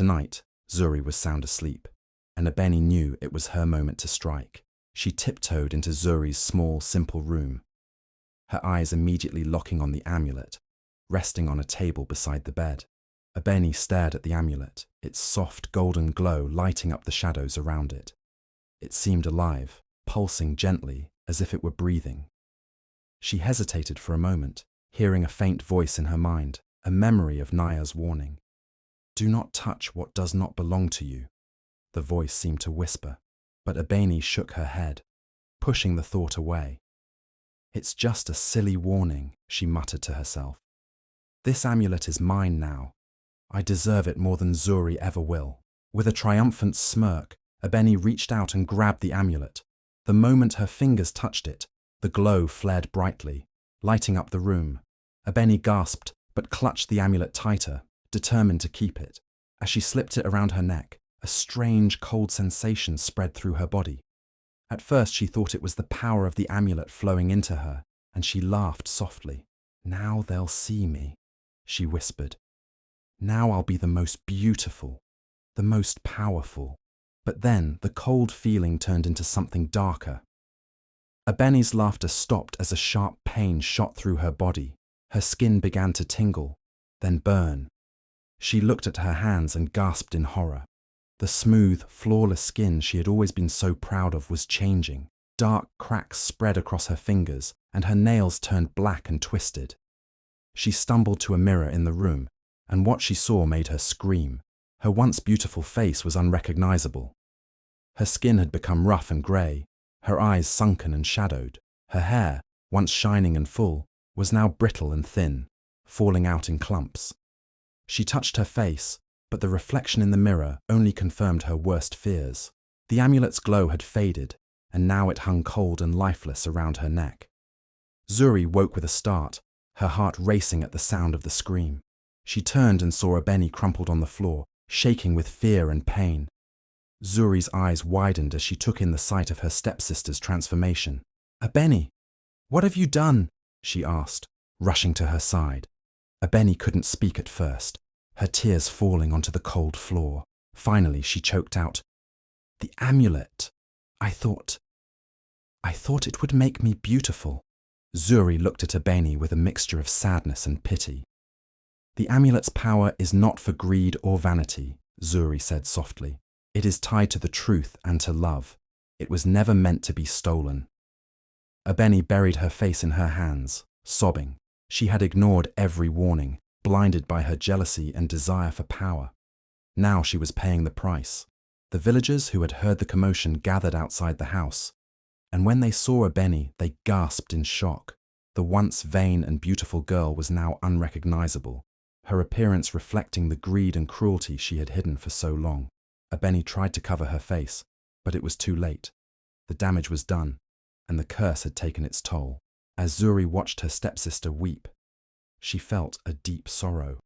tonight, Zuri was sound asleep, and Ebeni knew it was her moment to strike. She tiptoed into Zuri's small, simple room, her eyes immediately locking on the amulet, resting on a table beside the bed. Ebeni stared at the amulet, its soft golden glow lighting up the shadows around it. It seemed alive, pulsing gently as if it were breathing. She hesitated for a moment, hearing a faint voice in her mind, a memory of Naya's warning. "Do not touch what does not belong to you," the voice seemed to whisper, but Ebeni shook her head, pushing the thought away. "It's just a silly warning," she muttered to herself. "This amulet is mine now. I deserve it more than Zuri ever will." With a triumphant smirk, Ebeni reached out and grabbed the amulet. The moment her fingers touched it, the glow flared brightly, lighting up the room. Ebeni gasped, but clutched the amulet tighter, determined to keep it. As she slipped it around her neck, a strange, cold sensation spread through her body. At first she thought it was the power of the amulet flowing into her, and she laughed softly. "Now they'll see me," she whispered. "Now I'll be the most beautiful, the most powerful." But then the cold feeling turned into something darker. Ebeni's laughter stopped as a sharp pain shot through her body. Her skin began to tingle, then burn. She looked at her hands and gasped in horror. The smooth, flawless skin she had always been so proud of was changing. Dark cracks spread across her fingers, and her nails turned black and twisted. She stumbled to a mirror in the room, and what she saw made her scream. Her once beautiful face was unrecognizable. Her skin had become rough and grey, her eyes sunken and shadowed. Her hair, once shining and full, was now brittle and thin, falling out in clumps. She touched her face, but the reflection in the mirror only confirmed her worst fears. The amulet's glow had faded, and now it hung cold and lifeless around her neck. Zuri woke with a start, her heart racing at the sound of the scream. She turned and saw Ebeni crumpled on the floor, shaking with fear and pain. Zuri's eyes widened as she took in the sight of her stepsister's transformation. "Ebeni, what have you done?" she asked, rushing to her side. Ebeni couldn't speak at first, her tears falling onto the cold floor. Finally, she choked out, "The amulet. I thought it would make me beautiful." Zuri looked at Ebeni with a mixture of sadness and pity. "The amulet's power is not for greed or vanity," Zuri said softly. "It is tied to the truth and to love. It was never meant to be stolen." Ebeni buried her face in her hands, sobbing. She had ignored every warning, blinded by her jealousy and desire for power. Now she was paying the price. The villagers who had heard the commotion gathered outside the house, and when they saw Ebeni, they gasped in shock. The once vain and beautiful girl was now unrecognizable, her appearance reflecting the greed and cruelty she had hidden for so long. Ebeni tried to cover her face, but it was too late. The damage was done, and the curse had taken its toll. As Zuri watched her stepsister weep, she felt a deep sorrow.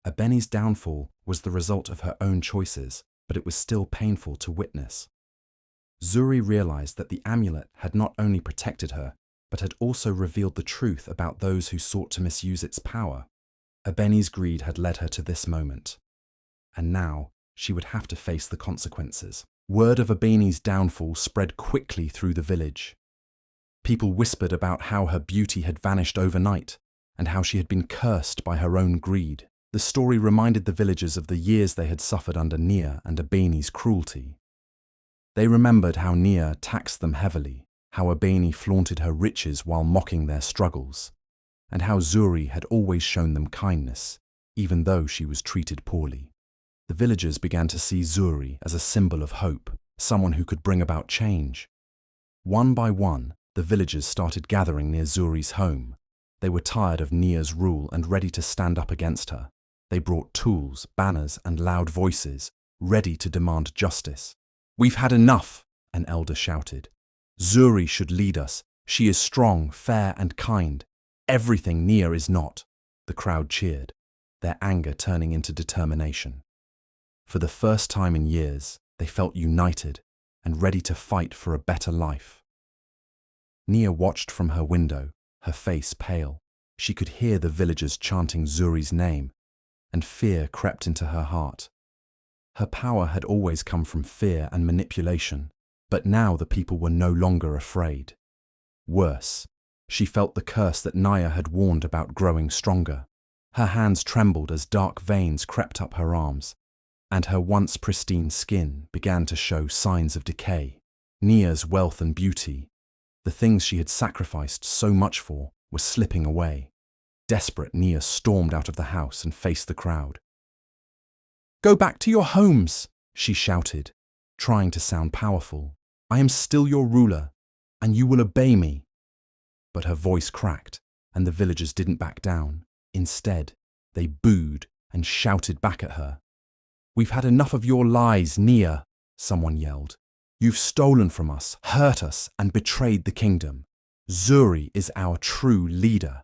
Ebeni's downfall was the result of her own choices, but it was still painful to witness. Zuri realized that the amulet had not only protected her, but had also revealed the truth about those who sought to misuse its power. Ebeni's greed had led her to this moment, and now she would have to face the consequences. Word of Ebeni's downfall spread quickly through the village. People whispered about how her beauty had vanished overnight, and how she had been cursed by her own greed. The story reminded the villagers of the years they had suffered under Nia and Ebeni's cruelty. They remembered how Nia taxed them heavily, how Ebeni flaunted her riches while mocking their struggles, and how Zuri had always shown them kindness, even though she was treated poorly. The villagers began to see Zuri as a symbol of hope, someone who could bring about change. One by one, the villagers started gathering near Zuri's home. They were tired of Nia's rule and ready to stand up against her. They brought tools, banners, and loud voices, ready to demand justice. "We've had enough," an elder shouted. "Zuri should lead us. She is strong, fair, and kind. Everything Nia is not." The crowd cheered, their anger turning into determination. For the first time in years, they felt united and ready to fight for a better life. Nia watched from her window, her face pale. She could hear the villagers chanting Zuri's name, and fear crept into her heart. Her power had always come from fear and manipulation, but now the people were no longer afraid. Worse, she felt the curse that Naya had warned about growing stronger. Her hands trembled as dark veins crept up her arms, and her once pristine skin began to show signs of decay. Nia's wealth and beauty, the things she had sacrificed so much for, were slipping away. Desperate, Nia stormed out of the house and faced the crowd. "Go back to your homes," she shouted, trying to sound powerful. "I am still your ruler, and you will obey me." But her voice cracked, and the villagers didn't back down. Instead, they booed and shouted back at her. "We've had enough of your lies, Nia," someone yelled. "You've stolen from us, hurt us, and betrayed the kingdom. Zuri is our true leader."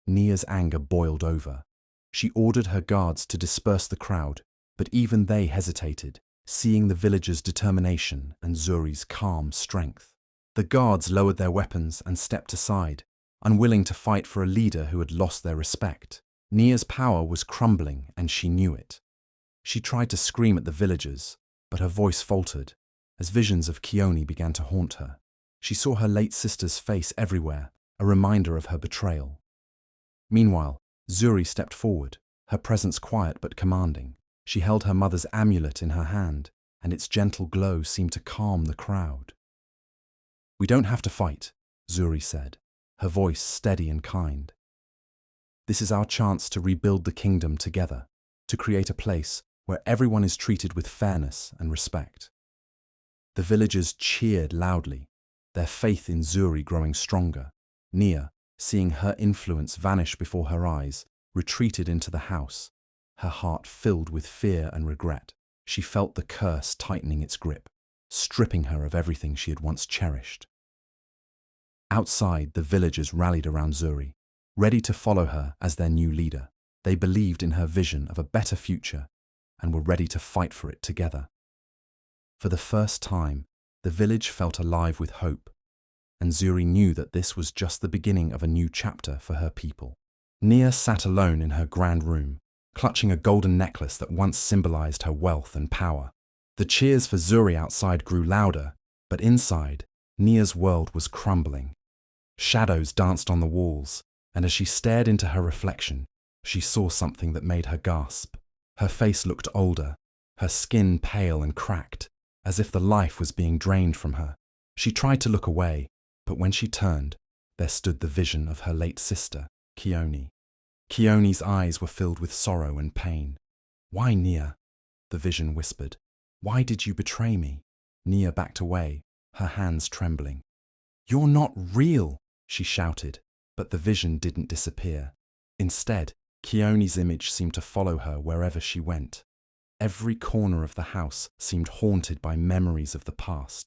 Nia's anger boiled over. She ordered her guards to disperse the crowd, but even they hesitated, seeing the villagers' determination and Zuri's calm strength. The guards lowered their weapons and stepped aside, unwilling to fight for a leader who had lost their respect. Nia's power was crumbling, and she knew it. She tried to scream at the villagers, but her voice faltered as visions of Kioni began to haunt her. She saw her late sister's face everywhere, a reminder of her betrayal. Meanwhile, Zuri stepped forward, her presence quiet but commanding. She held her mother's amulet in her hand, and its gentle glow seemed to calm the crowd. "We don't have to fight," Zuri said, her voice steady and kind. "This is our chance to rebuild the kingdom together, to create a place where everyone is treated with fairness and respect." The villagers cheered loudly, their faith in Zuri growing stronger. Nia, seeing her influence vanish before her eyes, retreated into the house, her heart filled with fear and regret. She felt the curse tightening its grip, stripping her of everything she had once cherished. Outside, the villagers rallied around Zuri, ready to follow her as their new leader. They believed in her vision of a better future and were ready to fight for it together. For the first time, the village felt alive with hope, and Zuri knew that this was just the beginning of a new chapter for her people. Nia sat alone in her grand room, clutching a golden necklace that once symbolized her wealth and power. The cheers for Zuri outside grew louder, but inside, Nia's world was crumbling. Shadows danced on the walls, and as she stared into her reflection, she saw something that made her gasp. Her face looked older, her skin pale and cracked, as if the life was being drained from her. She tried to look away, but when she turned, there stood the vision of her late sister, Kioni. Kioni's eyes were filled with sorrow and pain. "Why, Nia?" the vision whispered. "Why did you betray me?" Nia backed away, her hands trembling. "You're not real," she shouted, but the vision didn't disappear. Instead, Kioni's image seemed to follow her wherever she went. Every corner of the house seemed haunted by memories of the past,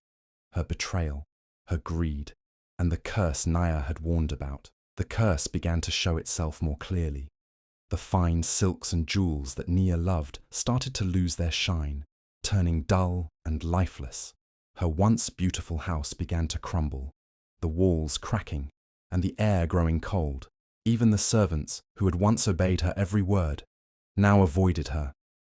her betrayal, her greed, and the curse Naya had warned about. The curse began to show itself more clearly. The fine silks and jewels that Nia loved started to lose their shine, turning dull and lifeless. Her once beautiful house began to crumble, the walls cracking, and the air growing cold. Even the servants, who had once obeyed her every word, now avoided her,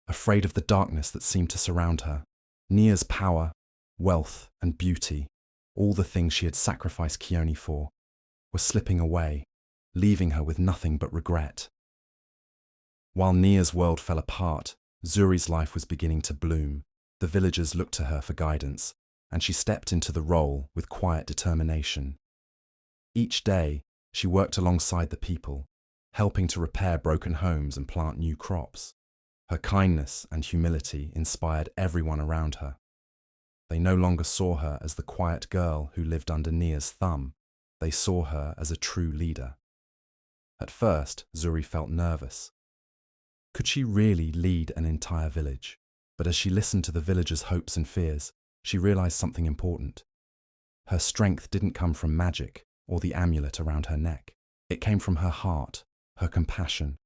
afraid of the darkness that seemed to surround her. Nia's power, wealth, and beauty, all the things she had sacrificed Kioni for, were slipping away, leaving her with nothing but regret. While Nia's world fell apart, Zuri's life was beginning to bloom. The villagers looked to her for guidance, and she stepped into the role with quiet determination. Each day, she worked alongside the people, helping to repair broken homes and plant new crops. Her kindness and humility inspired everyone around her. They no longer saw her as the quiet girl who lived under Nia's thumb. They saw her as a true leader. At first, Zuri felt nervous. Could she really lead an entire village? But as she listened to the villagers' hopes and fears, she realized something important. Her strength didn't come from magic or the amulet around her neck. It came from her heart, her compassion,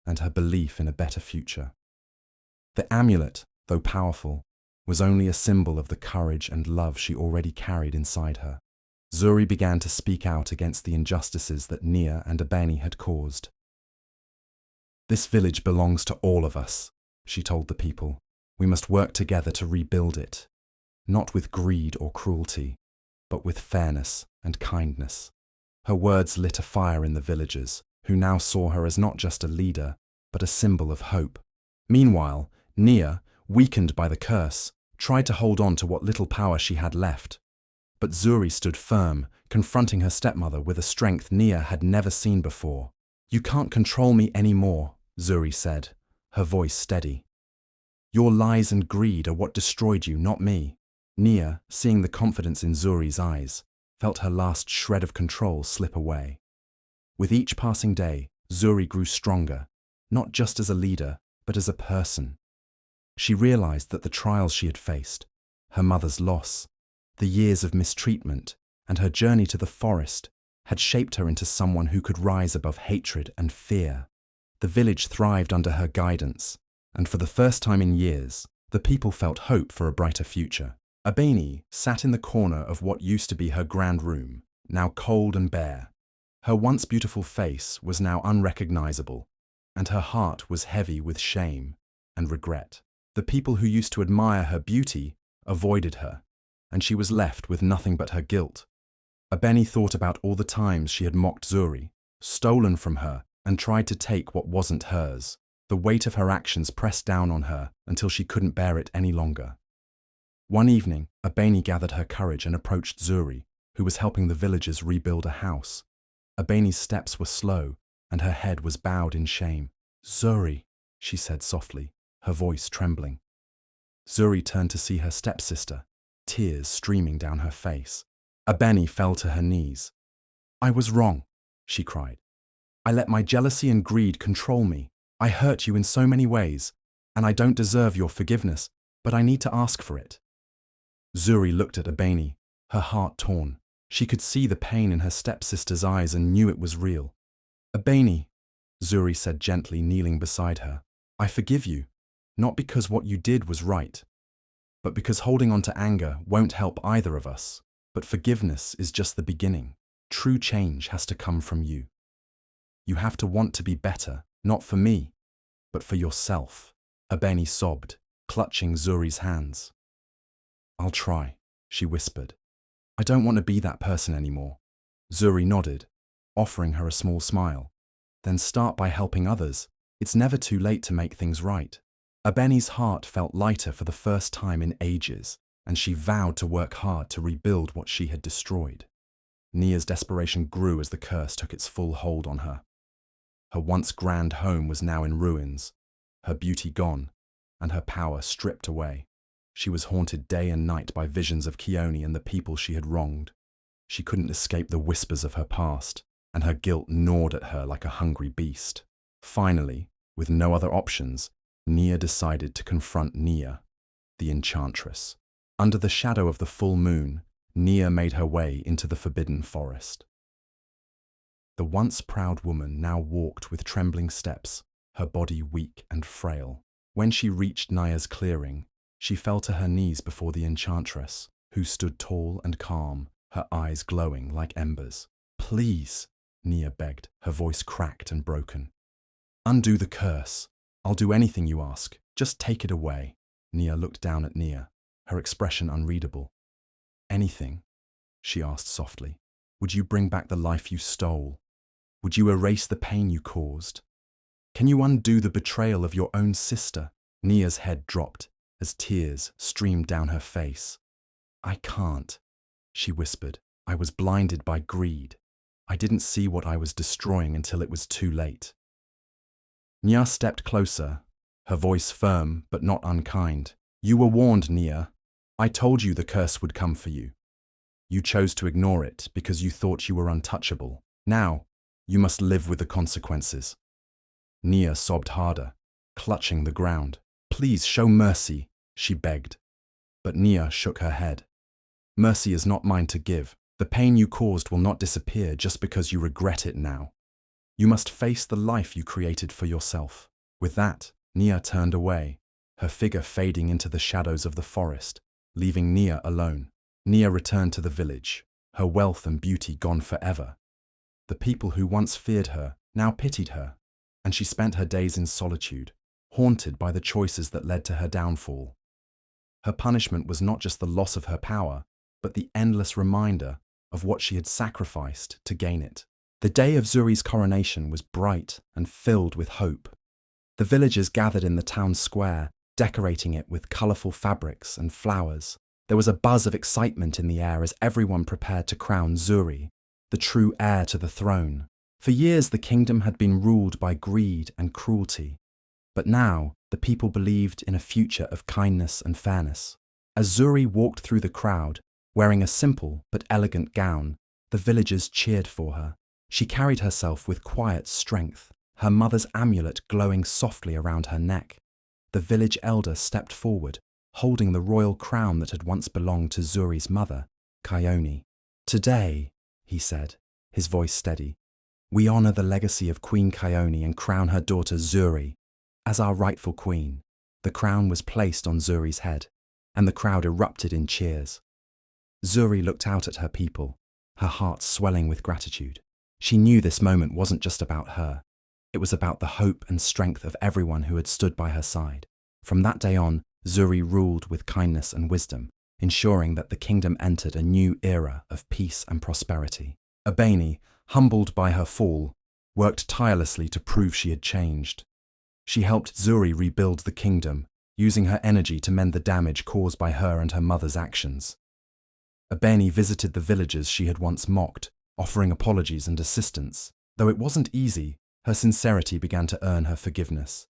and her belief in a better future. The amulet, though powerful, was only a symbol of the courage and love she already carried inside her. Zuri began to speak out against the injustices that Nia and Abeni had caused. "This village belongs to all of us," she told the people. We must work together to rebuild it, not with greed or cruelty, but with fairness and kindness. Her words lit a fire in the villagers, who now saw her as not just a leader, but a symbol of hope. Meanwhile, Nia, weakened by the curse, tried to hold on to what little power she had left. But Zuri stood firm, confronting her stepmother with a strength Nia had never seen before. "You can't control me anymore," Zuri said, her voice steady. "Your lies and greed are what destroyed you, not me." Nia, seeing the confidence in Zuri's eyes, felt her last shred of control slip away. With each passing day, Zuri grew stronger, not just as a leader, but as a person. She realized that the trials she had faced, her mother's loss, the years of mistreatment, and her journey to the forest had shaped her into someone who could rise above hatred and fear. The village thrived under her guidance, and for the first time in years, the people felt hope for a brighter future. Abeni sat in the corner of what used to be her grand room, now cold and bare. Her once beautiful face was now unrecognizable, and her heart was heavy with shame and regret. The people who used to admire her beauty avoided her, and she was left with nothing but her guilt. Abeni thought about all the times she had mocked Zuri, stolen from her, and tried to take what wasn't hers. The weight of her actions pressed down on her until she couldn't bear it any longer. One evening, Abeni gathered her courage and approached Zuri, who was helping the villagers rebuild a house. Abeni's steps were slow, and her head was bowed in shame. "Zuri," she said softly, her voice trembling. Zuri turned to see her stepsister, tears streaming down her face. Abeni fell to her knees. "I was wrong," she cried. "I let my jealousy and greed control me. I hurt you in so many ways, and I don't deserve your forgiveness, but I need to ask for it." Zuri looked at Abeni, her heart torn. She could see the pain in her stepsister's eyes and knew it was real. "Abeni," Zuri said gently, kneeling beside her, "I forgive you, not because what you did was right, but because holding on to anger won't help either of us. But forgiveness is just the beginning. True change has to come from you. You have to want to be better, not for me, but for yourself." Abeni sobbed, clutching Zuri's hands. "I'll try," she whispered. "I don't want to be that person anymore." Zuri nodded, offering her a small smile. "Then start by helping others. It's never too late to make things right." Abeni's heart felt lighter for the first time in ages, and she vowed to work hard to rebuild what she had destroyed. Nia's desperation grew as the curse took its full hold on her. Her once grand home was now in ruins, her beauty gone, and her power stripped away. She was haunted day and night by visions of Keone and the people she had wronged. She couldn't escape the whispers of her past, and her guilt gnawed at her like a hungry beast. Finally, with no other options, Nia decided to confront Nia, the enchantress. Under the shadow of the full moon, Nia made her way into the forbidden forest. The once proud woman now walked with trembling steps, her body weak and frail. When she reached Nia's clearing, she fell to her knees before the enchantress, who stood tall and calm, her eyes glowing like embers. "Please," Nia begged, her voice cracked and broken. "Undo the curse. I'll do anything you ask. Just take it away." Nia looked down at Nia, her expression unreadable. "Anything?" she asked softly. "Would you bring back the life you stole? Would you erase the pain you caused? Can you undo the betrayal of your own sister?" Nia's head dropped as tears streamed down her face. "I can't," she whispered. "I was blinded by greed. I didn't see what I was destroying until it was too late." Nia stepped closer, her voice firm but not unkind. "You were warned, Nia. I told you the curse would come for you. You chose to ignore it because you thought you were untouchable. Now, you must live with the consequences." Nia sobbed harder, clutching the ground. "Please show mercy," she begged. But Nia shook her head. "Mercy is not mine to give. The pain you caused will not disappear just because you regret it now. You must face the life you created for yourself." With that, Nia turned away, her figure fading into the shadows of the forest, leaving Nia alone. Nia returned to the village, her wealth and beauty gone forever. The people who once feared her now pitied her, and she spent her days in solitude, haunted by the choices that led to her downfall. Her punishment was not just the loss of her power, but the endless reminder of what she had sacrificed to gain it. The day of Zuri's coronation was bright and filled with hope. The villagers gathered in the town square, decorating it with colourful fabrics and flowers. There was a buzz of excitement in the air as everyone prepared to crown Zuri, the true heir to the throne. For years the kingdom had been ruled by greed and cruelty, but now the people believed in a future of kindness and fairness. As Zuri walked through the crowd, wearing a simple but elegant gown, the villagers cheered for her. She carried herself with quiet strength, her mother's amulet glowing softly around her neck. The village elder stepped forward, holding the royal crown that had once belonged to Zuri's mother, Kyone. "Today," he said, his voice steady, "we honour the legacy of Queen Kyone and crown her daughter Zuri as our rightful queen." The crown was placed on Zuri's head, and the crowd erupted in cheers. Zuri looked out at her people, her heart swelling with gratitude. She knew this moment wasn't just about her. It was about the hope and strength of everyone who had stood by her side. From that day on, Zuri ruled with kindness and wisdom, ensuring that the kingdom entered a new era of peace and prosperity. Ebony, humbled by her fall, worked tirelessly to prove she had changed. She helped Zuri rebuild the kingdom, using her energy to mend the damage caused by her and her mother's actions. Ebony visited the villagers she had once mocked, offering apologies and assistance. Though it wasn't easy, her sincerity began to earn her forgiveness.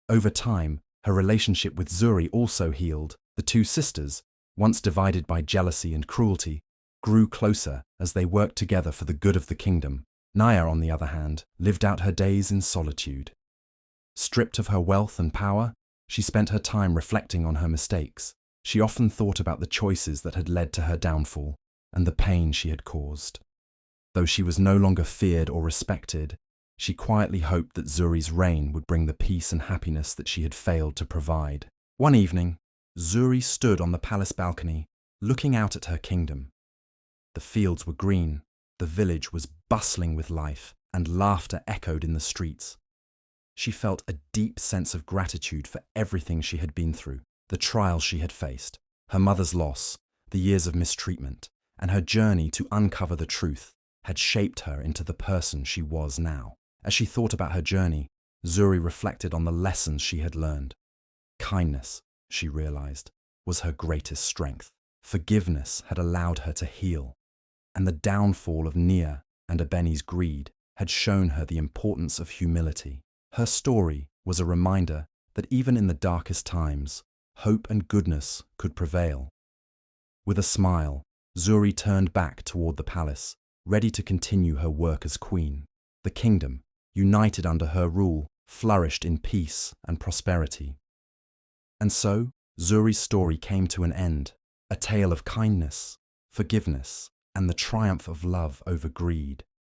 Over time, her relationship with Zuri also healed. The two sisters, once divided by jealousy and cruelty, grew closer as they worked together for the good of the kingdom. Naya, on the other hand, lived out her days in solitude. Stripped of her wealth and power, she spent her time reflecting on her mistakes. She often thought about the choices that had led to her downfall and the pain she had caused. Though she was no longer feared or respected, she quietly hoped that Zuri's reign would bring the peace and happiness that she had failed to provide. One evening, Zuri stood on the palace balcony, looking out at her kingdom. The fields were green, the village was bustling with life, and laughter echoed in the streets. She felt a deep sense of gratitude for everything she had been through, the trials she had faced, her mother's loss, the years of mistreatment, and her journey to uncover the truth had shaped her into the person she was now. As she thought about her journey, Zuri reflected on the lessons she had learned. Kindness, she realized, was her greatest strength. Forgiveness had allowed her to heal, and the downfall of Nia and Ebony's greed had shown her the importance of humility. Her story was a reminder that even in the darkest times, hope and goodness could prevail. With a smile, Zuri turned back toward the palace, ready to continue her work as queen. The kingdom, united under her rule, flourished in peace and prosperity. And so, Zuri's story came to an end, a tale of kindness, forgiveness, and the triumph of love over greed.